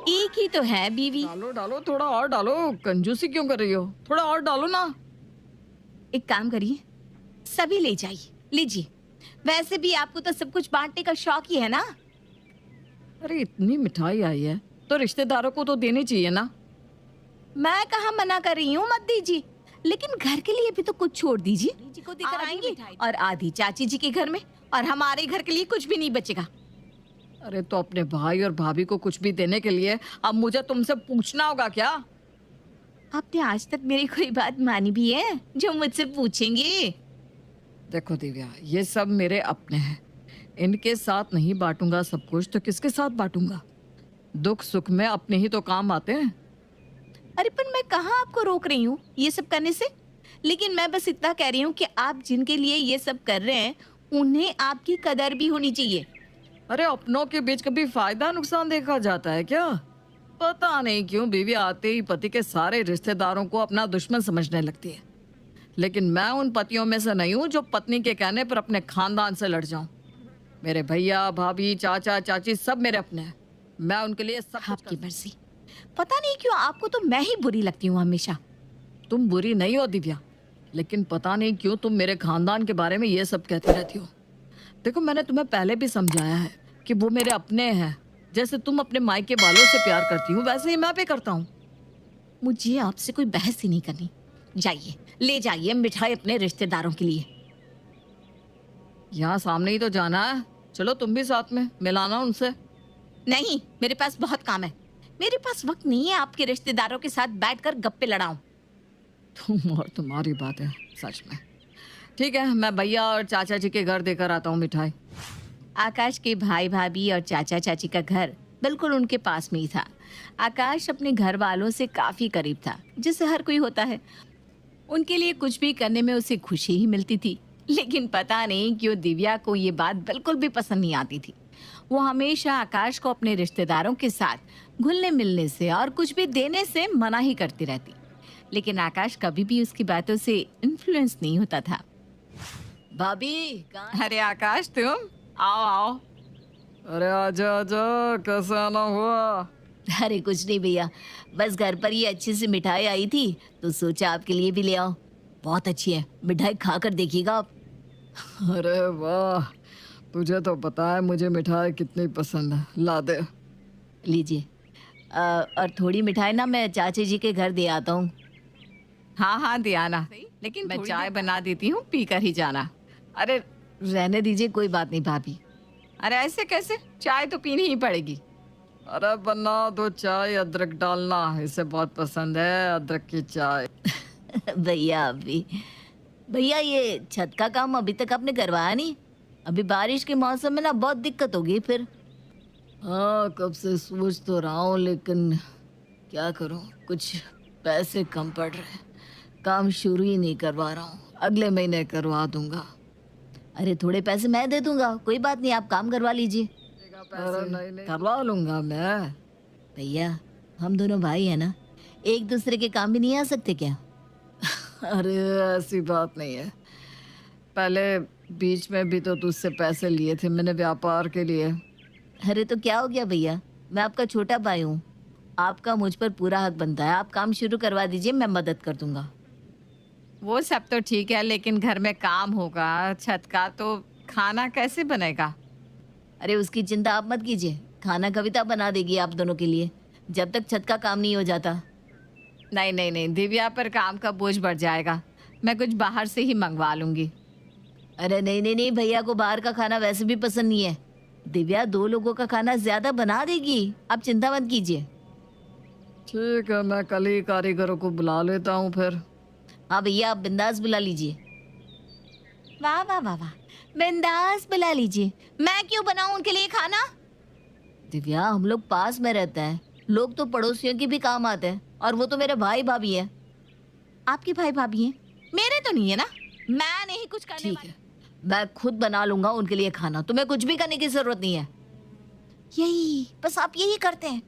एक ही तो है बीवी। डालो डालो, थोड़ा और डालो। कंजूसी क्यों कर रही हो? थोड़ा और डालो ना। एक काम करिए, सभी ले जाइए, लीजिए। वैसे भी आपको तो सब कुछ बांटने का शौक ही है ना। अरे इतनी मिठाई आई है तो रिश्तेदारों को तो देनी चाहिए ना। मैं कहाँ मना कर रही हूँ, मत दीजिए, लेकिन घर के लिए भी तो कुछ छोड़ दीजिए। जी को देकर आधी आएंगे मिठाई। और आधी चाची जी के घर में, और हमारे घर के लिए कुछ भी नहीं बचेगा। अरे तो अपने भाई और भाभी को कुछ भी देने के लिए अब मुझे तुमसे पूछना होगा क्या? आपने आज तक मेरी कोई बात मानी भी है जो मुझसे पूछेंगे? देखो दिव्या, ये सब मेरे अपने हैं। इनके साथ नहीं बांटूंगा सब कुछ तो किसके साथ बांटूंगा? दुख सुख में अपने ही तो काम आते हैं। अरे पर मैं कहाँ आपको रोक रही हूँ ये सब करने से, लेकिन मैं बस इतना कह रही हूँ कि आप जिनके लिए ये सब कर रहे हैं उन्हें आपकी कदर भी होनी चाहिए। अरे अपनों के बीच कभी फायदा नुकसान देखा जाता है क्या? पता नहीं क्यों बीवी आते ही पति के सारे रिश्तेदारों को अपना दुश्मन समझने लगती है। लेकिन मैं उन पतियों में से नहीं हूँ जो पत्नी के कहने पर अपने खानदान से लड़ जाऊं। मेरे भैया भाभी चाचा चाची सब मेरे अपने हैं। मैं उनके लिए सब कुछ आपकी कर। मर्जी। पता नहीं क्यों आपको तो मैं ही बुरी लगती हूँ हमेशा। तुम बुरी नहीं हो दिव्या, लेकिन पता नहीं क्यों तुम मेरे खानदान के बारे में ये सब कहती रहती हो। देखो मैंने तुम्हें पहले भी समझाया है कि वो मेरे अपने हैं। जैसे तुम अपने मायके वालों से प्यार करती हूँ वैसे ही मैं भी करता हूँ। मुझे आपसे कोई बहस ही नहीं करनी। जाइए, ले जाइए मिठाई अपने रिश्तेदारों के लिए। यहाँ सामने ही तो जाना है, चलो तुम भी साथ में मिलाना उनसे। नहीं, मेरे पास बहुत काम है। मेरे पास वक्त नहीं है आपके रिश्तेदारों के साथ बैठकर गप्पे लड़ाऊं। तुम और तुम्हारी बात है सच में। ठीक है, मैं भैया और चाचा जी के घर देकर आता हूँ मिठाई। आकाश के भाई भाभी और चाचा चाची का घर बिल्कुल उनके पास में ही था। आकाश अपने घर वालों से काफी करीब था, जिससे हर कोई होता है। उनके लिए कुछ भी करने में उसे खुशी ही मिलती थी। लेकिन पता नहीं क्यों दिव्या को ये बात बिल्कुल भी पसंद नहीं आती थी। वो हमेशा आकाश को अपने रिश्तेदारों के साथ घुलने मिलने से और कुछ भी देने से मना ही करती रहती। लेकिन आकाश कभी भी उसकी बातों से इन्फ्लुएंस नहीं होता था। भाभी अरे आकाश, तुम आओ आओ। अरे आजा आजा, कैसा आना हुआ? अरे कुछ नहीं भैया, बस घर पर ये अच्छी सी मिठाई आई थी तो सोचा आपके लिए भी ले आओ। बहुत अच्छी है, मिठाई खाकर देखिएगा आप। अरे वाह, तुझे तो पता है मुझे मिठाई कितनी पसंद है। ला दे। लीजिए। और थोड़ी मिठाई ना मैं चाची जी के घर दे आता हूँ। हाँ हाँ दे आना, लेकिन मैं चाय बना देती हूँ, पीकर ही जाना। अरे रहने दीजिए, कोई बात नहीं भाभी। अरे ऐसे कैसे, चाय तो पीनी ही पड़ेगी। अरे बना दो चाय, अदरक डालना, इसे बहुत पसंद है अदरक की चाय। भैया अभी, भैया ये छत का काम अभी तक आपने करवाया नहीं? अभी बारिश के मौसम में ना बहुत दिक्कत होगी फिर। हाँ कब से सोच तो रहा हूँ लेकिन क्या करूँ, कुछ पैसे कम पड़ रहे हैं। काम शुरू ही नहीं करवा रहा हूँ, अगले महीने करवा दूंगा। अरे थोड़े पैसे मैं दे दूंगा, कोई बात नहीं, आप काम करवा लीजिए। करवा लूंगा मैं। भैया हम दोनों भाई हैं ना, एक दूसरे के काम भी नहीं आ सकते क्या? अरे ऐसी बात नहीं है। पहले बीच में भी तो तुझसे पैसे लिए थे मैंने व्यापार के लिए। अरे तो क्या हो गया भैया, मैं आपका छोटा भाई हूँ, आपका मुझ पर पूरा हक बनता है। आप काम शुरू करवा दीजिए, मैं मदद कर दूंगा। वो सब तो ठीक है, लेकिन घर में काम होगा छत का, तो खाना कैसे बनेगा? अरे उसकी चिंता आप मत कीजिए, खाना कविता बना देगी आप दोनों के लिए, जब तक छत का काम नहीं हो जाता। नहीं नहीं नहीं, दिव्या पर काम का बोझ बढ़ जाएगा, मैं कुछ बाहर से ही मंगवा लूंगी। अरे नहीं नहीं नहीं, भैया को बाहर का खाना वैसे भी पसंद नहीं है। दिव्या 2 लोगों का खाना ज्यादा बना देगी, आप चिंता मत कीजिए। ठीक है, मैं कल ही कारीगरों को बुला लेता हूँ फिर। हाँ भैया, आप बिंदास बुला लीजिए। वाह वाह वाह वाह, बिंदास बुला लीजिए। मैं क्यों बनाऊं उनके लिए खाना? दिव्या हम लोग पास में रहते हैं, लोग तो पड़ोसियों की भी काम आते हैं, और वो तो मेरे भाई भाभी है। आपके भाई भाभी हैं, मेरे तो नहीं है ना। मैं नहीं कुछ करने वाली। ठीक है, मैं खुद बना लूंगा उनके लिए खाना, तुम्हें कुछ भी करने की जरूरत नहीं है। यही बस आप यही करते हैं,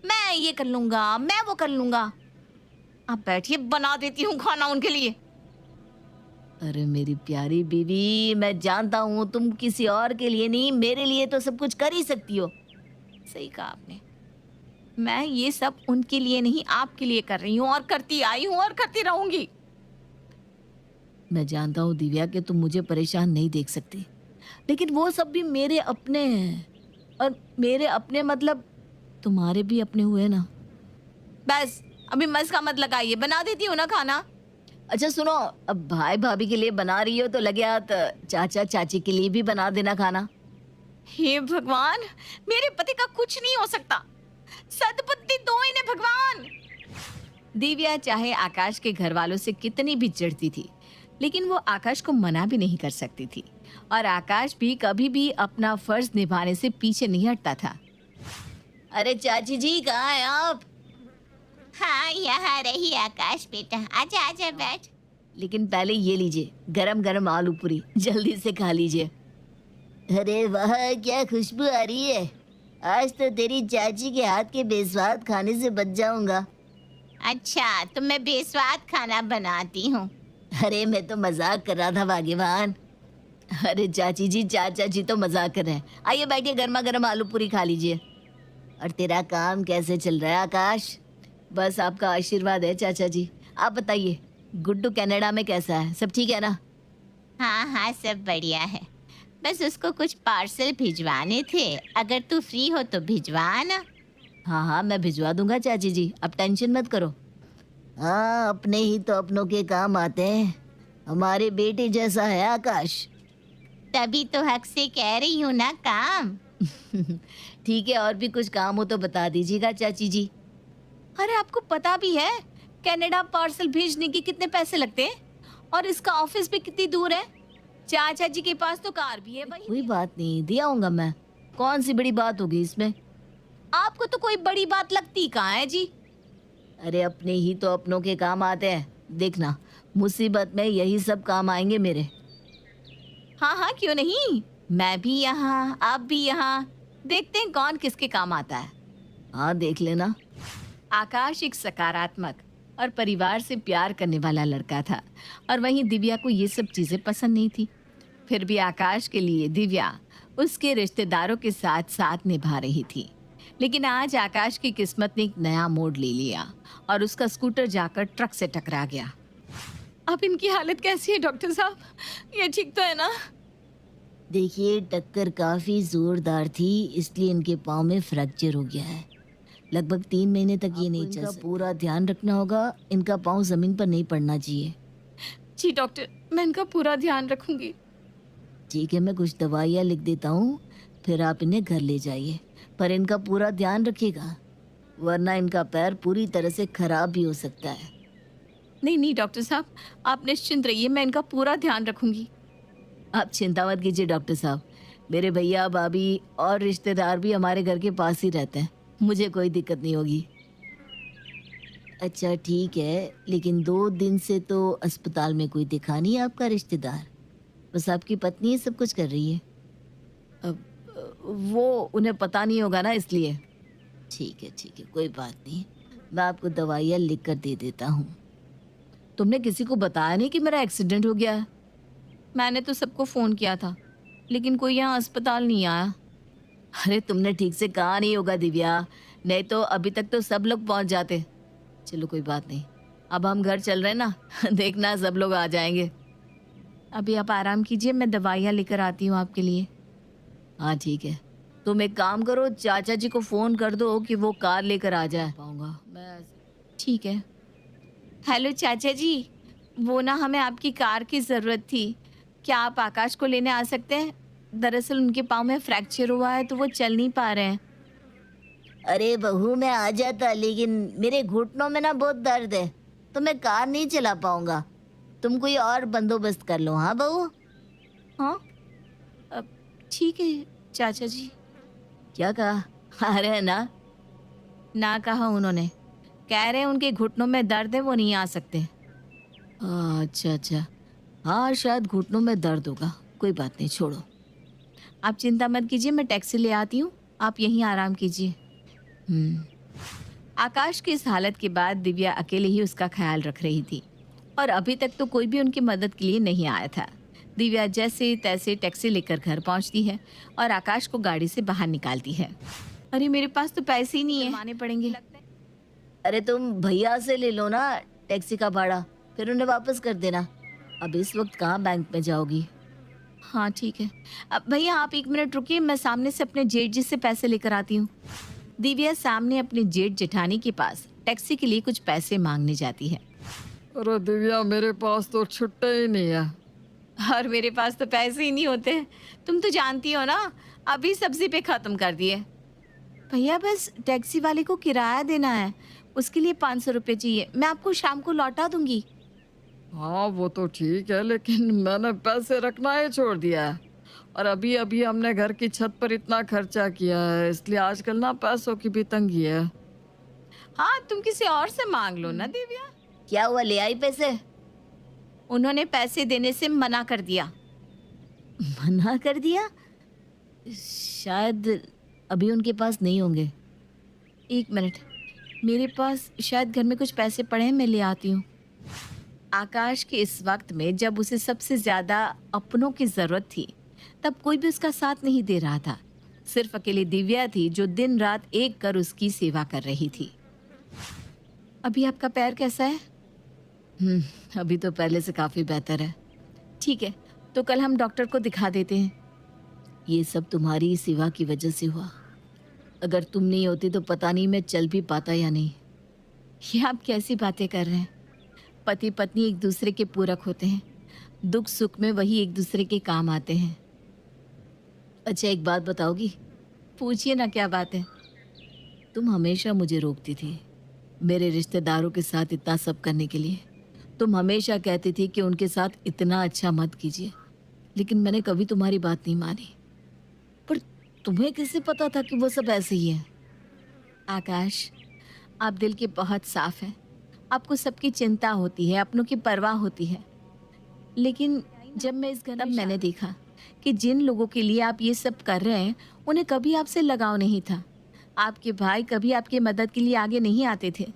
मैं ये कर लूंगा, मैं वो कर लूंगा। आप बैठिए, बना देती हूँ खाना उनके लिए। अरे मेरी प्यारी बीवी, मैं जानता हूँ तुम किसी और के लिए नहीं, मेरे लिए तो सब कुछ कर ही सकती हो। सही कहा आपने, मैं ये सब उनके लिए नहीं, आपके लिए कर रही हूँ, और करती आई हूँ और करती रहूंगी। मैं जानता हूँ दिव्या कि तुम मुझे परेशान नहीं देख सकती, लेकिन वो सब भी मेरे अपने हैं, और मेरे अपने मतलब तुम्हारे भी अपने हुए ना। बस अभी मस्का मत लगाइए, बना देती हूँ ना खाना। अच्छा सुनो, अब भाई भाभी के लिए बना रही हो तो लगे हाथ चाचा चाची के लिए भी बना देना खाना। हे भगवान, मेरे पति का कुछ नहीं हो सकता, सदबुद्धि दो इन्हें भगवान। दिव्या चाहे आकाश के घर वालों से कितनी भी चिढ़ती थी, लेकिन वो आकाश को मना भी नहीं कर सकती थी, और आकाश भी कभी भी अपना फर्ज निभाने से पीछे नहीं हटता था। अरे चाची जी कहाँ हैं आप? हाँ, यहाँ रही आकाश बेटा, आजा आजा बैठ। लेकिन पहले ये लीजिए गरम गरम आलू पूरी, जल्दी से खा लीजिए। अरे वाह, क्या खुशबू आ रही है। आज तो तेरी चाची के हाथ के बेस्वाद खाने से बच जाऊंगा। अच्छा, तो मैं बेस्वाद खाना बनाती हूँ। अरे मैं तो मजाक कर रहा था भाग्यवान। अरे चाची जी, चाचा जी तो मजाक कर रहे हैं। आइए बैठिए, गर्मा गर्म आलू पूरी खा लीजिए। और तेरा काम कैसे चल रहा है आकाश? बस आपका आशीर्वाद है चाचा जी। आप बताइए, गुड्डू कनाडा में कैसा है, सब ठीक है ना? हाँ हाँ, सब बढ़िया है, बस उसको कुछ पार्सल भिजवाने थे, अगर तू फ्री हो तो भिजवा ना। हाँ हाँ, मैं भिजवा दूंगा चाची जी, आप टेंशन मत करो। हाँ, अपने ही तो अपनों के काम आते हैं। हमारे बेटे जैसा है आकाश। तभी तो हक से कह रही हूँ ना काम। ठीक है, और भी कुछ काम हो तो बता दीजिएगा चाची जी। अरे आपको पता भी है कनाडा पार्सल भेजने के कितने पैसे लगते हैं, और इसका ऑफिस भी कितनी दूर है। चाचा जी के पास तो कार भी है भाई। कोई बात नहीं, दिया हूँगा मैं, कौन सी बड़ी बात होगी इसमें। आपको तो कोई बड़ी बात लगती कहाँ है जी। अरे अपने ही तो अपनों के काम आते हैं, देखना मुसीबत में यही सब काम आएंगे मेरे। हाँ हाँ, क्यों नहीं, मैं भी यहाँ, आप भी यहाँ, देखते हैं कौन किसके काम आता है। हाँ देख लेना। आकाश एक सकारात्मक और परिवार से प्यार करने वाला लड़का था, और वहीं दिव्या को ये सब चीज़ें पसंद नहीं थी। फिर भी आकाश के लिए दिव्या उसके रिश्तेदारों के साथ साथ निभा रही थी। लेकिन आज आकाश की किस्मत ने एक नया मोड़ ले लिया, और उसका स्कूटर जाकर ट्रक से टकरा गया। अब इनकी हालत कैसी है डॉक्टर साहब, ये ठीक तो है ना? देखिए, टक्कर काफ़ी ज़ोरदार थी, इसलिए इनके पाँव में फ्रैक्चर हो गया है। लगभग 3 महीने तक ये नहीं चल सकते। पूरा ध्यान रखना होगा, इनका पाँव ज़मीन पर नहीं पड़ना चाहिए। जी डॉक्टर, मैं इनका पूरा ध्यान रखूंगी। ठीक है, मैं कुछ दवाइयाँ लिख देता हूँ, फिर आप इन्हें घर ले जाइए, पर इनका पूरा ध्यान रखिएगा, वरना इनका पैर पूरी तरह से खराब भी हो सकता है। नहीं नहीं डॉक्टर साहब, आप निश्चिंत रहिए, मैं इनका पूरा ध्यान रखूंगी। आप चिंता मत कीजिए डॉक्टर साहब, मेरे भैया भाभी और रिश्तेदार भी हमारे घर के पास ही रहते हैं, मुझे कोई दिक्कत नहीं होगी। अच्छा ठीक है, लेकिन 2 दिन से तो अस्पताल में कोई दिखा नहीं है आपका रिश्तेदार, बस आपकी पत्नी सब कुछ कर रही है। अब वो उन्हें पता नहीं होगा ना, इसलिए। ठीक है, कोई बात नहीं, मैं आपको दवाइयाँ लिख कर दे देता हूँ। तुमने किसी को बताया नहीं कि मेरा एक्सीडेंट हो गया है? मैंने तो सबको फ़ोन किया था, लेकिन कोई यहाँ अस्पताल नहीं आया। अरे तुमने ठीक से कहा नहीं होगा दिव्या, नहीं तो अभी तक तो सब लोग पहुँच जाते। चलो कोई बात नहीं, अब हम घर चल रहे हैं ना, देखना सब लोग आ जाएंगे। अभी आप आराम कीजिए, मैं दवाइयाँ लेकर आती हूँ आपके लिए। हाँ ठीक है, तुम एक काम करो, चाचा जी को फ़ोन कर दो कि वो कार लेकर आ जाए। पाऊँगा मैं। ठीक है। हेलो चाचा जी, वो ना हमें आपकी कार की ज़रूरत थी, क्या आप आकाश को लेने आ सकते हैं? दरअसल उनके पाँव में फ्रैक्चर हुआ है, तो वो चल नहीं पा रहे हैं। अरे बहू, मैं आ जाता, लेकिन मेरे घुटनों में ना बहुत दर्द है, तो मैं कार नहीं चला पाऊँगा। तुम कोई और बंदोबस्त कर लो। हाँ बहू? हाँ ठीक है चाचा जी। क्या कहा? आ रहे हैं ना? ना कहा उन्होंने, कह रहे हैं उनके घुटनों में दर्द है, वो नहीं आ सकते। अच्छा, हाँ शायद घुटनों में दर्द होगा, कोई बात नहीं, छोड़ो, आप चिंता मत कीजिए, मैं टैक्सी ले आती हूँ, आप यहीं आराम कीजिए। आकाश की इस हालत के बाद दिव्या अकेले ही उसका ख्याल रख रही थी, और अभी तक तो कोई भी उनकी मदद के लिए नहीं आया था। दिव्या जैसे तैसे टैक्सी लेकर घर पहुंचती है और आकाश को गाड़ी से बाहर निकालती है। अरे मेरे पास तो पैसे ही नहीं है, आने पड़ेंगे। अरे तुम भैया से ले लो ना टैक्सी का भाड़ा, फिर उन्हें वापस कर देना। अब इस वक्त कहाँ बैंक में जाओगी? हाँ ठीक है। अब भैया आप 1 मिनट रुकिए, मैं सामने से अपने जेठ जी से पैसे लेकर आती हूँ। दिव्या सामने अपने जेठ जेठानी के पास टैक्सी के लिए कुछ पैसे मांगने जाती है। अरे दिव्या, मेरे पास तो छुट्टे ही नहीं है। और मेरे पास तो पैसे ही नहीं होते, तुम तो जानती हो ना, अभी सब्जी पे खत्म कर दिए। भैया बस टैक्सी वाले को किराया देना है, उसके लिए 500 रुपये चाहिए, मैं आपको शाम को लौटा दूंगी। हाँ वो तो ठीक है, लेकिन मैंने पैसे रखना ही छोड़ दिया है। और अभी अभी हमने घर की छत पर इतना खर्चा किया है, इसलिए आजकल ना पैसों की भी तंगी है। हाँ तुम किसी और से मांग लो ना दिव्या। क्या हुआ, ले आई पैसे? उन्होंने पैसे देने से मना कर दिया। मना कर दिया? शायद अभी उनके पास नहीं होंगे। 1 मिनट, मेरे पास शायद घर में कुछ पैसे पड़े हैं, मैं ले आती हूँ। आकाश के इस वक्त में जब उसे सबसे ज़्यादा अपनों की ज़रूरत थी, तब कोई भी उसका साथ नहीं दे रहा था। सिर्फ अकेली दिव्या थी जो दिन रात एक कर उसकी सेवा कर रही थी। अभी आपका पैर कैसा है? अभी तो पहले से काफ़ी बेहतर है। ठीक है, तो कल हम डॉक्टर को दिखा देते हैं। ये सब तुम्हारी सेवा की वजह से हुआ। अगर तुम नहीं होती तो पता नहीं मैं चल भी पाता या नहीं। ये आप कैसी बातें कर रहे हैं? पति पत्नी एक दूसरे के पूरक होते हैं, दुख सुख में वही एक दूसरे के काम आते हैं। अच्छा एक बात बताओगी? पूछिए ना, क्या बात है? तुम हमेशा मुझे रोकती थी मेरे रिश्तेदारों के साथ इतना सब करने के लिए। तुम हमेशा कहती थी कि उनके साथ इतना अच्छा मत कीजिए, लेकिन मैंने कभी तुम्हारी बात नहीं मानी। पर तुम्हें कैसे पता था कि वो सब ऐसे ही है? आकाश, आप दिल के बहुत साफ हैं, आपको सबकी चिंता होती है, अपनों की परवाह होती है। लेकिन जब मैं इस घर तब मैंने देखा कि जिन लोगों के लिए आप ये सब कर रहे हैं, उन्हें कभी आपसे लगाव नहीं था। आपके भाई कभी आपकी मदद के लिए आगे नहीं आते थे।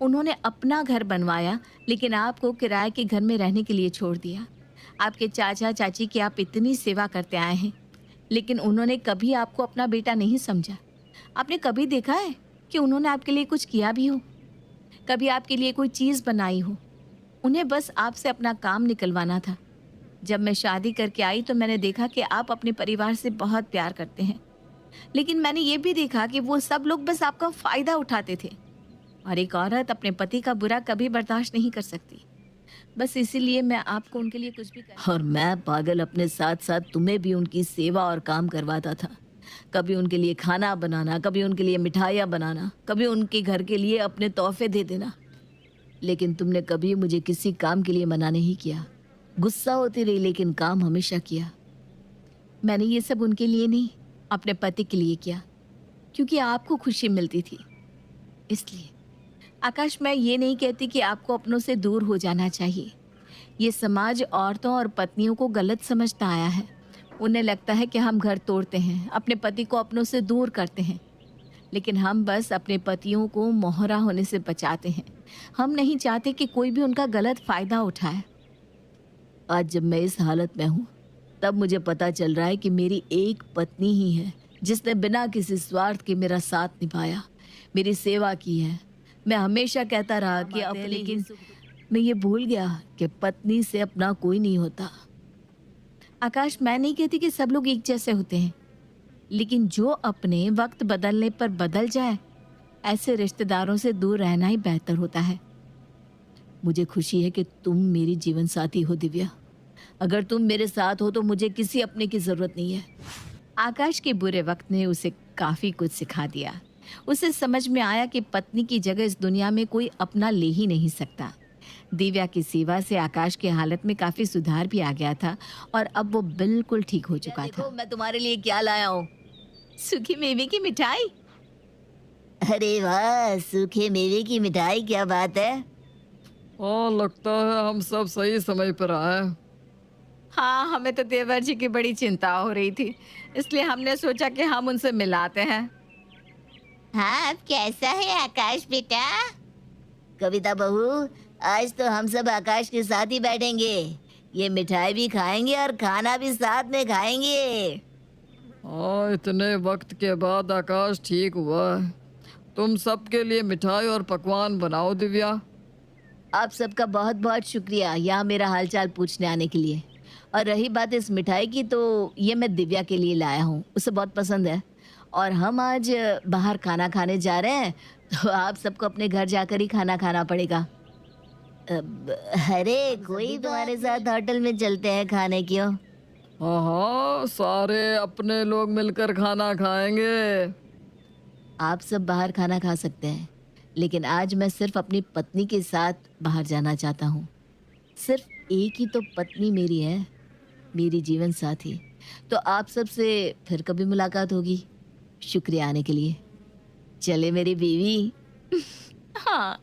उन्होंने अपना घर बनवाया, लेकिन आपको किराए के घर में रहने के लिए छोड़ दिया। आपके चाचा चाची की आप इतनी सेवा करते आए हैं, लेकिन उन्होंने कभी आपको अपना बेटा नहीं समझा। आपने कभी देखा है कि उन्होंने आपके लिए कुछ किया भी हो? कभी आपके लिए कोई चीज़ बनाई हो? उन्हें बस आपसे अपना काम निकलवाना था। जब मैं शादी करके आई तो मैंने देखा कि आप अपने परिवार से बहुत प्यार करते हैं, लेकिन मैंने ये भी देखा कि वो सब लोग बस आपका फ़ायदा उठाते थे। और एक औरत अपने पति का बुरा कभी बर्दाश्त नहीं कर सकती। बस इसीलिए मैं आपको उनके लिए कुछ भी कर। और मैं पागल अपने साथ साथ तुम्हें भी उनकी सेवा और काम करवाता था। कभी उनके लिए खाना बनाना, कभी उनके लिए मिठाइयाँ बनाना, कभी उनके घर के लिए अपने तोहफे दे देना। लेकिन तुमने कभी मुझे किसी काम के लिए मना नहीं किया। गुस्सा होती रही, लेकिन काम हमेशा किया। मैंने ये सब उनके लिए नहीं, अपने पति के लिए किया, क्योंकि आपको खुशी मिलती थी, इसलिए। आकाश, मैं ये नहीं कहती कि आपको अपनों से दूर हो जाना चाहिए। ये समाज औरतों और पत्नियों को गलत समझता आया है। उन्हें लगता है कि हम घर तोड़ते हैं, अपने पति को अपनों से दूर करते हैं, लेकिन हम बस अपने पतियों को मोहरा होने से बचाते हैं। हम नहीं चाहते कि कोई भी उनका गलत फ़ायदा उठाए। आज जब मैं इस हालत में हूँ, तब मुझे पता चल रहा है कि मेरी एक पत्नी ही है जिसने बिना किसी स्वार्थ के मेरा साथ निभाया, मेरी सेवा की है। मैं हमेशा कहता रहा कि अब, लेकिन मैं ये भूल गया कि पत्नी से अपना कोई नहीं होता। आकाश, मैं नहीं कहती कि सब लोग एक जैसे होते हैं, लेकिन जो अपने वक्त बदलने पर बदल जाए, ऐसे रिश्तेदारों से दूर रहना ही बेहतर होता है। मुझे खुशी है कि तुम मेरी जीवन साथी हो दिव्या। अगर तुम मेरे साथ हो तो मुझे किसी अपने की ज़रूरत नहीं है। आकाश के बुरे वक्त ने उसे काफ़ी कुछ सिखा दिया। उसे समझ में आया कि पत्नी की जगह इस दुनिया में कोई अपना ले ही नहीं सकता। दिव्या की सेवा से आकाश की हालत में काफ़ी सुधार भी आ गया था और अब वो बिल्कुल ठीक हो चुका था। मैं तुम्हारे लिए क्या लाया हूँ? सूखी मेवे की मिठाई। अरे वाह, सूखे मेवे की मिठाई, क्या बात है। हाँ, लगता है हम सब सही समय पर आए। हाँ, हमें तो देवर जी की बड़ी चिंता हो रही थी, इसलिए हमने सोचा कि हम उनसे मिलाते हैं। हाँ, अब कैसा है आकाश बेटा? कविता बहू, आज तो हम सब आकाश के साथ ही बैठेंगे। ये मिठाई भी खाएंगे और खाना भी साथ में खाएंगे। हाँ, इतने वक्त के बाद आकाश ठीक हुआ है। तुम सबके लिए मिठाई और पकवान बनाओ दिव्या। आप सबका बहुत बहुत शुक्रिया यहाँ मेरा हालचाल पूछने आने के लिए। और रही बात इस मिठाई की, तो ये मैं दिव्या के लिए लाया हूँ, उसे बहुत पसंद है। और हम आज बाहर खाना खाने जा रहे हैं, तो आप सबको अपने घर जाकर ही खाना खाना पड़ेगा। अरे कोई तुम्हारे साथ होटल में चलते हैं खाने क्यों? हाँ हाँ, सारे अपने लोग मिलकर खाना खाएंगे। आप सब बाहर खाना खा सकते हैं, लेकिन आज मैं सिर्फ अपनी पत्नी के साथ बाहर जाना चाहता हूँ। सिर्फ एक ही तो पत्नी मेरी है, मेरी जीवन साथी। तो आप सब से फिर कभी मुलाकात होगी। शुक्रिया आने के लिए। चले मेरी बीवी। हाँ